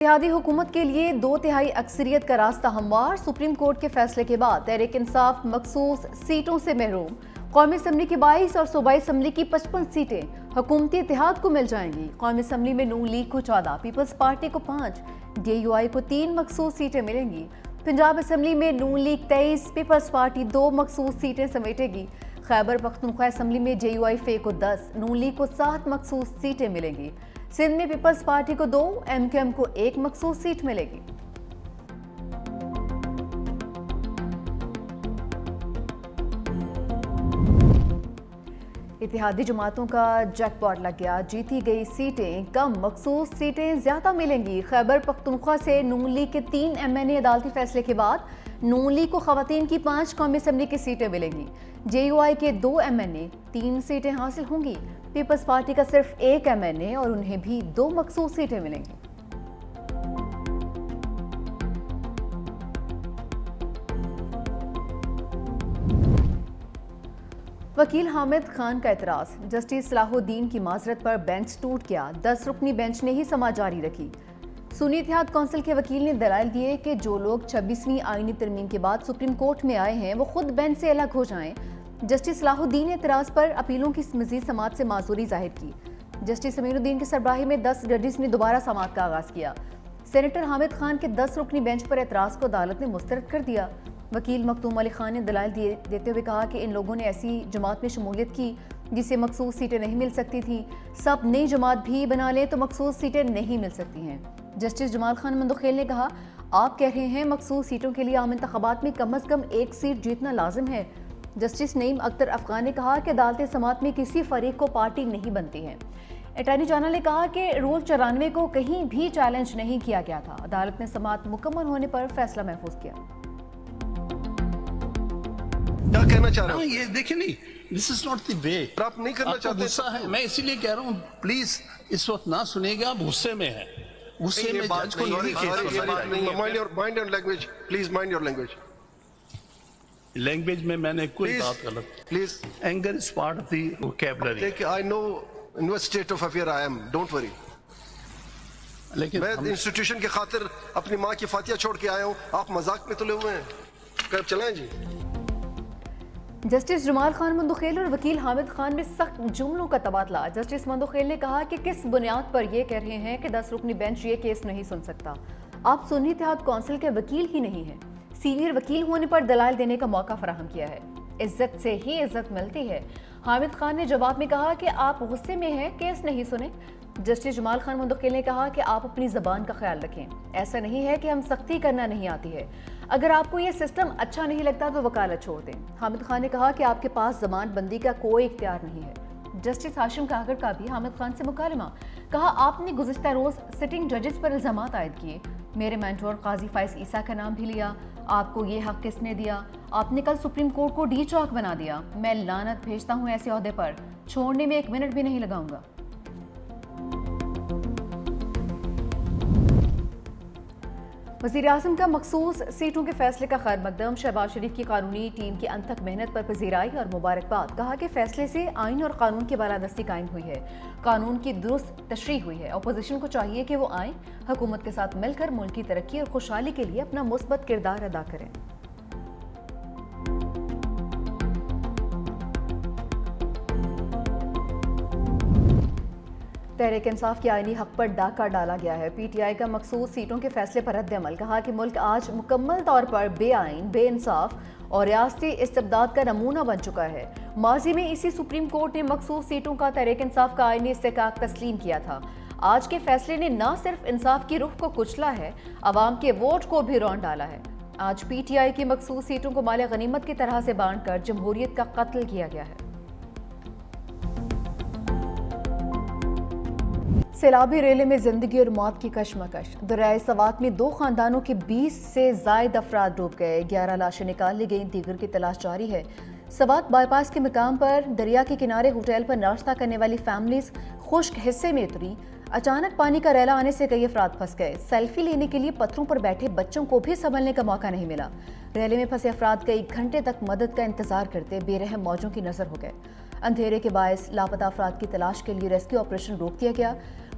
اتحادی حکومت کے لیے 2/3 اکثریت کا راستہ ہموار، سپریم کورٹ کے فیصلے کے بعد تحریک انصاف مخصوص سیٹوں سے محروم۔ قومی اسمبلی کی 22 اور صوبائی اسمبلی کی 55 سیٹیں حکومتی اتحاد کو مل جائیں گی۔ قومی اسمبلی میں نون لیگ کو 14، پیپلز پارٹی کو 5، ڈی یو آئی کو 3 مخصوص سیٹیں ملیں گی۔ پنجاب اسمبلی میں نون لیگ 23، پیپلز پارٹی 2 مخصوص سیٹیں سمیٹے گی۔ خیبر پختونخوا اسمبلی میں جے یو آئی فے کو 10، نون لیگ کو 7 مخصوص سیٹیں ملیں گی۔ سندھ میں پیپلز پارٹی کو 2، ایم کیو ایم کو 1 مخصوص سیٹ ملے گی۔ اتحادی جماعتوں کا جیک پاٹ لگ گیا، جیتی گئی سیٹیں کم، مخصوص سیٹیں زیادہ ملیں گی۔ خیبر پختونخوا سے نون لیگ کے 3 ایم این اے عدالتی فیصلے کے بعد نون لیگ کو خواتین کی 5 قومی اسمبلی کی سیٹیں ملیں گی۔ جے یو آئی کے 2 ایم این اے 3 سیٹیں حاصل ہوں گی۔ پیپلز پارٹی کا صرف 1 ایم این اے اور انہیں بھی 2 مخصوص سیٹیں ملیں گی۔ وکیل حامد خان کا اعتراض، جسٹس صلاح الدین کی معذرت پر بینچ ٹوٹ گیا، 10 رکنی بینچ نے ہی سماعت جاری رکھی۔ سنی اتحاد کونسل کے وکیل نے دلائل دیے کہ جو لوگ 26ویں آئینی ترمیم کے بعد سپریم کورٹ میں آئے ہیں وہ خود بینچ سے الگ ہو جائیں۔ جسٹس صلاح الدین نے اعتراض پر اپیلوں کی مزید سماعت سے معذوری ظاہر کی۔ جسٹس امین الدین کی سربراہی میں 10 ججز نے دوبارہ سماعت کا آغاز کیا۔ سینیٹر حامد خان کے 10 رکنی بینچ پر اعتراض کو عدالت نے مسترد کر دیا۔ وکیل مختوم علی خان نے دلائل دیتے ہوئے کہا کہ ان لوگوں نے ایسی جماعت میں شمولیت کی جسے مخصوص سیٹیں نہیں مل سکتی تھیں، سب نئی جماعت بھی بنا لیں تو مخصوص سیٹیں نہیں مل سکتی ہیں۔ جسٹس جمال خان مندوخیل نے کہا، آپ کہہ رہے ہیں مخصوص سیٹوں کے لیے عام انتخابات میں کم از کم 1 سیٹ جیتنا لازم ہے۔ جسٹس نعیم اختر افغان نے کہا کہ عدالت سماعت میں کسی فریق کو پارٹی نہیں بنتی ہے۔ اٹارنی جنرل نے کہا کہ رول 94 کو کہیں بھی چیلنج نہیں کیا گیا تھا۔ عدالت نے سماعت مکمل ہونے پر فیصلہ محفوظ کیا۔ کیا کہنا چاہ رہے ہیں؟ یہ دیکھیں نہیں، دس از ناٹ دی وے۔ آپ نہیں کرنا آپ کو چاہتے؟ غصہ ہے، میں اسی لیے کہہ رہا ہوں پلیز اس وقت نہ سنیے گا، آپ غصے میں ہیں، غصے میں جج کو نہیں mind your language, please mind your language. Language میں نے کوئی بات غلط، please anger is part of the vocabulary, دیکھ I know in what state of affair I am, don't worry. لیکن میں انسٹیٹیوشن کی خاطر اپنی ماں کی فاتحہ چھوڑ کے آیا ہوں، آپ مذاق میں تلے ہوئے ہیں، چلائیں جی۔ جسٹس جمال خان مندوخیل اور وکیل حامد خان میں سخت جملوں کا تبادلہ۔ جسٹس مندوخیل نے کہا کہ کس بنیاد پر یہ کہہ رہے ہیں کہ 10 رکنی بینچ یہ کیس نہیں سن سکتا؟ آپ سنی اتحاد کونسل کے وکیل ہی نہیں ہیں۔ سینئر وکیل ہونے پر دلائل دینے کا موقع فراہم کیا ہے، عزت سے ہی عزت ملتی ہے۔ حامد خان نے جواب میں کہا کہ آپ غصے میں ہیں، کیس نہیں سنے۔ جسٹس جمال خان مندوخیل نے کہا کہ آپ اپنی زبان کا خیال رکھیں، ایسا نہیں ہے کہ ہم سختی کرنا نہیں آتی ہے، اگر آپ کو یہ سسٹم اچھا نہیں لگتا تو وکالت چھوڑ دیں۔ حامد خان نے کہا کہ آپ کے پاس زبان بندی کا کوئی اختیار نہیں ہے۔ جسٹس ہاشم کاغر کا بھی حامد خان سے مکالمہ، کہا آپ نے گزشتہ روز سٹنگ ججز پر الزامات عائد کیے، میرے مینٹور قاضی فائز عیسیٰ کا نام بھی لیا، آپ کو یہ حق کس نے دیا؟ آپ نے کل سپریم کورٹ کو ڈی چوک بنا دیا، میں لعنت بھیجتا ہوں ایسے عہدے پر، چھوڑنے میں 1 منٹ بھی نہیں لگاؤں گا۔ وزیر اعظم کا مخصوص سیٹوں کے فیصلے کا خیر مقدم، شہباز شریف کی قانونی ٹیم کی انتھک محنت پر پذیرائی اور مبارکباد، کہا کہ فیصلے سے آئین اور قانون کی بالادستی قائم ہوئی ہے، قانون کی درست تشریح ہوئی ہے، اپوزیشن کو چاہیے کہ وہ آئیں، حکومت کے ساتھ مل کر ملک کی ترقی اور خوشحالی کے لیے اپنا مثبت کردار ادا کریں۔ تحریک انصاف کے آئینی حق پر ڈاکہ ڈالا گیا ہے، پی ٹی آئی کا مخصوص سیٹوں کے فیصلے پر رد عمل، کہا کہ ملک آج مکمل طور پر بے آئین، بے انصاف اور ریاستی استبداد کا نمونہ بن چکا ہے۔ ماضی میں اسی سپریم کورٹ نے مخصوص سیٹوں کا تحریک انصاف کا آئینی استحقاق تسلیم کیا تھا۔ آج کے فیصلے نے نہ صرف انصاف کی روح کو کچلا ہے، عوام کے ووٹ کو بھی رون ڈالا ہے۔ آج پی ٹی آئی کی مخصوص سیٹوں کو مال غنیمت کی طرح سے بانٹ کر جمہوریت کا قتل کیا گیا ہے۔ سیلابی ریلے میں زندگی اور موت کی کشمکش، دریائے سوات میں 2 خاندانوں کے 20 سے زائد افراد ڈوب گئے، 11 لاشیں نکال لی گئیں، دیگر کی تلاش جاری ہے۔ سوات بائی پاس کے مقام پر دریا کے کنارے ہوٹل پر ناشتہ کرنے والی فیملیز خشک حصے میں اتری، اچانک پانی کا ریلا آنے سے کئی افراد پھنس گئے، سیلفی لینے کے لیے پتھروں پر بیٹھے بچوں کو بھی سنبھلنے کا موقع نہیں ملا۔ ریلے میں پھنسے افراد کئی گھنٹے تک مدد کا انتظار کرتے بے رحم موجوں کی نظر ہو گئے۔ اندھیرے کے باعث لاپتہ افراد کی تلاش کے لیے ریسکیو آپریشن روک دیا گیا۔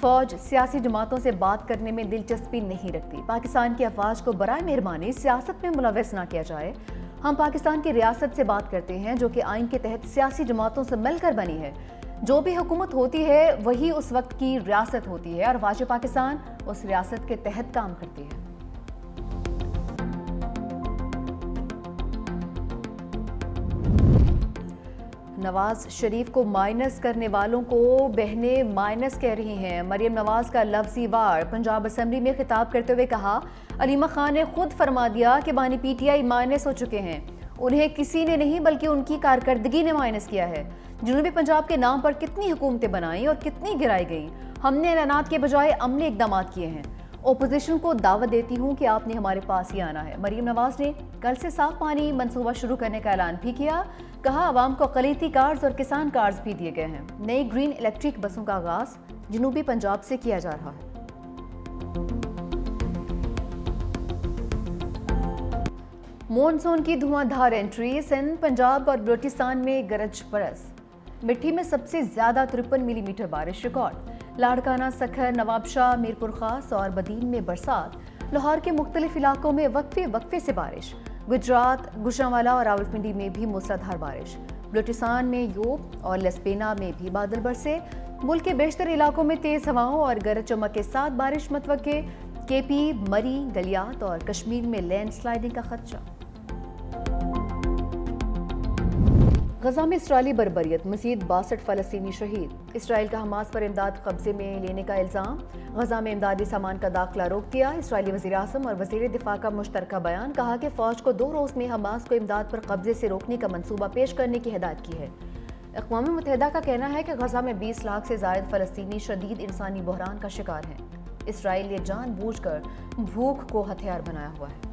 فوج سیاسی جماعتوں سے بات کرنے میں دلچسپی نہیں رکھتی. پاکستان کی افواج کو برائے مہربانی سیاست میں ملوث نہ کیا جائے. ہم پاکستان کی ریاست سے بات کرتے ہیں جو کہ آئین کے تحت سیاسی جماعتوں سے مل کر بنی ہے. جو بھی حکومت ہوتی ہے وہی اس وقت کی ریاست ہوتی ہے اور افواج پاکستان اس ریاست کے تحت کام کرتی ہے. نواز شریف کو مائنس کرنے والوں کو بہنیں مائنس کہہ رہی ہیں. مریم نواز کا لفظی وار. پنجاب اسمبلی میں خطاب کرتے ہوئے کہا علیمہ خان نے خود فرما دیا کہ بانی پی ٹی آئی مائنس ہو چکے ہیں. انہیں کسی نے نہیں بلکہ ان کی کارکردگی نے مائنس کیا ہے. جنوبی پنجاب کے نام پر کتنی حکومتیں بنائیں اور کتنی گرائی گئیں. ہم نے اعلانات کے بجائے عملی اقدامات کیے ہیں. اپوزیشن کو دعوت دیتی ہوں کہ آپ نے ہمارے پاس ہی آنا ہے. مریم نواز نے کل سے صاف پانی منصوبہ شروع کرنے کا اعلان بھی کیا. کہا عوام کو اقلیتی کارز اور کسان کارز بھی دیے گئے ہیں. نئی گرین الیکٹرک بسوں کا آغاز جنوبی پنجاب سے کیا جا رہا ہے. مونسون کی دھواں دھار انٹری. سندھ، پنجاب اور بلوچستان میں گرج برس. مٹھی میں سب سے زیادہ 53 ملی میٹر بارش ریکارڈ. لاڑکانہ، سکھر، نواب شاہ، میرپور خاص اور بدین میں برسات. لاہور کے مختلف علاقوں میں وقفے سے بارش. گجرات، گوجرانوالا اور راولپنڈی میں بھی موسلادھار بارش. بلوچستان میں یوب اور لسپینا میں بھی بادل برسے. ملک کے بیشتر علاقوں میں تیز ہواؤں اور گرج چمک کے ساتھ بارش متوقع. کے پی، مری، گلیات اور کشمیر میں لینڈ سلائیڈنگ کا خدشہ. غزہ میں اسرائیلی بربریت. مزید 62 فلسطینی شہید. اسرائیل کا حماس پر امداد قبضے میں لینے کا الزام. غزہ میں امدادی سامان کا داخلہ روک دیا. اسرائیلی وزیر اعظم اور وزیر دفاع کا مشترکہ بیان. کہا کہ فوج کو 2 روز میں حماس کو امداد پر قبضے سے روکنے کا منصوبہ پیش کرنے کی ہدایت کی ہے. اقوام متحدہ کا کہنا ہے کہ غزہ میں 20 لاکھ سے زائد فلسطینی شدید انسانی بحران کا شکار ہیں. اسرائیل یہ جان بوجھ کر بھوک کو ہتھیار بنایا ہوا ہے.